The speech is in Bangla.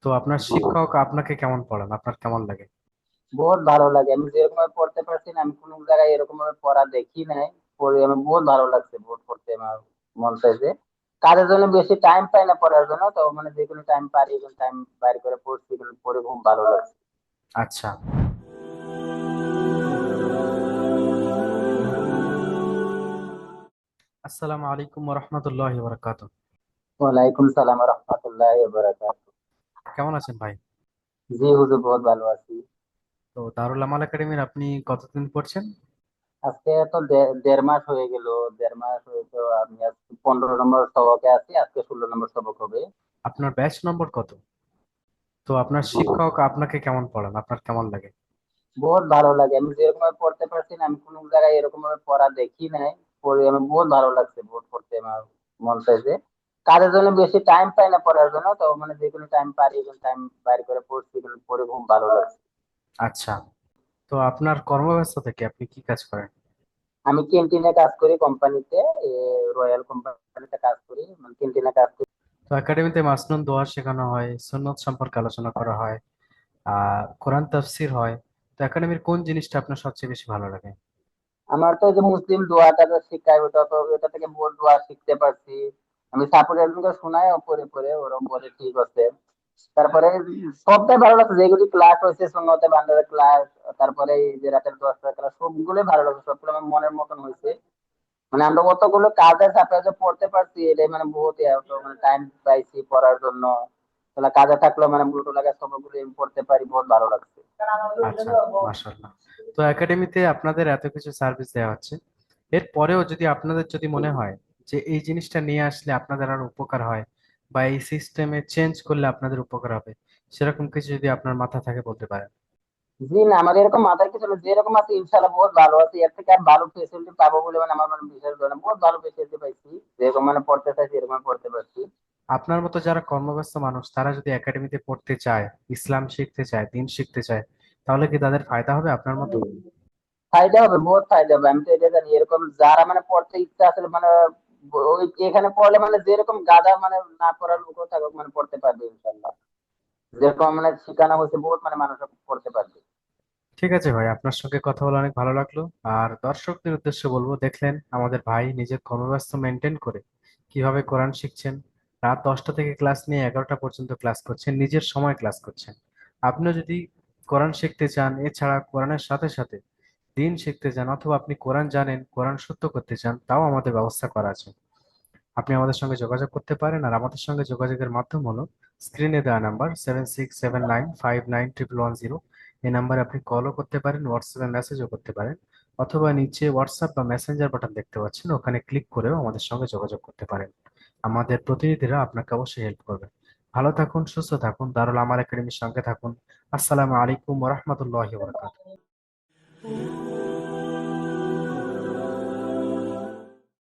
তো আপনার শিক্ষক আপনাকে কেমন পড়ান, আপনার কেমন লাগে? বহুত ভালো লাগে। আমি যেরকম ভাবে পড়তে পারছি না, আমি কোনো জায়গায় এরকম ভাবে পড়া দেখি নাই। পড়ে আমি বহুত ভালো লাগছে, বহুত পড়তে আমার মন চাইছে। কাজের জন্য বেশি টাইম পাই না পড়ার জন্য, তো মানে যে কোনো টাইম পারি টাইম বাইর করে পড়ছি, এগুলো পড়ে খুব ভালো লাগছে। আচ্ছা। আসসালামু আলাইকুম রহমতুল্লাহি বরকাত। ওয়ালাইকুম সালাম রহমতুল্লাহ বারাকাত। কেমন আছেন ভাই? জি হুজুর, বহুত ভালো আছি। তো দারুল আমাল একাডেমির আপনি কতদিন পড়ছেন? আজকে তো দেড় মাস হয়ে গেল। দেড় মাস হয়ে তো আমি আজকে 15 নম্বর সবকে আছি, আজকে 16 নম্বর সবক হবে। আপনার ব্যাচ নম্বর কত? তো আপনার জি, শিক্ষক আপনাকে কেমন পড়ান, আপনার কেমন লাগে? বহুত ভালো লাগে। আমি যেরকম ভাবে পড়তে পারছি না, আমি কোনো জায়গায় এরকম ভাবে পড়া দেখি নাই। পড়ে আমি বহুত ভালো লাগছে, বহুত পড়তে আমার মন চাইছে। কাজের জন্য বেশি টাইম পাই না পড়ার জন্য, তো মানে যে কোনো টাইম পারি টাইম বাইর করে পড়ছি, এগুলো পড়ে খুব ভালো লাগছে। আচ্ছা। তো আপনার কর্মব্যস্ত থেকে আপনি কি কাজ করেন? আমি ক্যান্টিনে কাজ করি কোম্পানিতে, রয়্যাল কোম্পানিতে কাজ করি, মানে ক্যান্টিনে কাজ করি। তো একাডেমিতে মাসনুন দোয়া শেখানো হয়, সুন্নত সম্পর্কে আলোচনা করা হয়, কোরআন তাফসির হয়। তো একাডেমির কোন জিনিসটা আপনার সবচেয়ে বেশি ভালো লাগে? আমার তো এই যে মুসলিম দোয়াটা যে শিখায়, ওটা তো ওটা থেকে বহুত দোয়া শিখতে পারছি। আমি সাপোর্ট একজনকে শোনাই, পরে পরে ওরকম বলে ঠিক আছে। তারপরে সবটাই ভালো লাগছে, যেগুলি ক্লাস হয়েছে সুন্নতে বান্দাদের ক্লাস, তারপরে এই যে রাতের 10টা ক্লাস, সবগুলোই ভালো লাগছে, সবগুলো আমার মনের মতন হয়েছে। মানে আমরা কতগুলো কাজের সাথে যে পড়তে পারছি, এটাই মানে বহুত মানে টাইম পাইছি পড়ার জন্য। তাহলে কাজে থাকলেও মানে মুলুটো লাগে, সবগুলো আমি পড়তে পারি, বহুত ভালো লাগছে। আচ্ছা, মাশাআল্লাহ। তো একাডেমিতে আপনাদের এত কিছু সার্ভিস দেওয়া হচ্ছে, এরপরেও যদি আপনাদের যদি মনে হয় যে এই জিনিসটা নিয়ে আসলে আপনাদের আরো উপকার হয়, বা এই সিস্টেমে চেঞ্জ করলে আপনাদের উপকার হবে, সেরকম কিছু যদি আপনার মাথা থাকে বলতে পারেন। জি না, আমার এরকম মাথায় কিছু না, যেরকম আছে ইনশাল্লাহ বহুত ভালো আছে। এর থেকে আর ভালো ফেসিলিটি পাবো বলে মানে আমার মানে বিশেষ ধরনের বহুত ভালো ফেসিলিটি পাইছি। যেরকম মানে পড়তে চাইছি এরকম পড়তে পারছি। আপনার মতো যারা কর্মব্যস্ত মানুষ তারা যদি একাডেমিতে পড়তে চায়, ইসলাম শিখতে চায়, দিন শিখতে চায়, তাহলে কি তাদের ফায়দা হবে আপনার মতো? ফায়দা হবে, বহুত ফায়দা হবে। আমি তো এটা জানি, এরকম যারা মানে পড়তে ইচ্ছা আছে মানে ওই এখানে পড়লে মানে যেরকম গাদা মানে না পড়ার লোকও থাকুক মানে পড়তে পারবে ইনশাল্লাহ। যেরকম মানে শেখানো হয়েছে, বহুত মানে মানুষ পড়তে পারবে। ঠিক আছে ভাই, আপনার সঙ্গে কথা বলে অনেক ভালো লাগলো। আর দর্শকদের উদ্দেশ্যে বলবো, দেখলেন আমাদের ভাই নিজের কর্মব্যস্ত মেনটেন করে কিভাবে কোরআন শিখছেন। রাত 10টা থেকে ক্লাস নিয়ে 11টা পর্যন্ত ক্লাস করছেন, নিজের সময় ক্লাস করছেন। আপনিও যদি কোরআন শিখতে চান, এছাড়া কোরআনের সাথে সাথে দিন শিখতে চান, অথবা আপনি কোরআন জানেন, কোরআন শুদ্ধ করতে চান, তাও আমাদের ব্যবস্থা করা আছে। আপনি আমাদের সঙ্গে যোগাযোগ করতে পারেন। আর আমাদের সঙ্গে যোগাযোগের মাধ্যম হলো স্ক্রিনে দেওয়া নাম্বার 7679591110। এই নাম্বারে আপনি কলও করতে পারেন, হোয়াটসঅ্যাপে মেসেজও করতে পারেন, অথবা নিচে হোয়াটসঅ্যাপ বা মেসেঞ্জার বাটন দেখতে পাচ্ছেন, ওখানে ক্লিক করেও আমাদের সঙ্গে যোগাযোগ করতে পারেন। আমাদের প্রতিনিধিরা আপনাকে অবশ্যই হেল্প করবে। ভালো থাকুন, সুস্থ থাকুন, দারুল আমাল একাডেমির সঙ্গে থাকুন। আসসালামু আলাইকুম ওয়া রাহমাতুল্লাহি ওয়া বারাকাতুহু।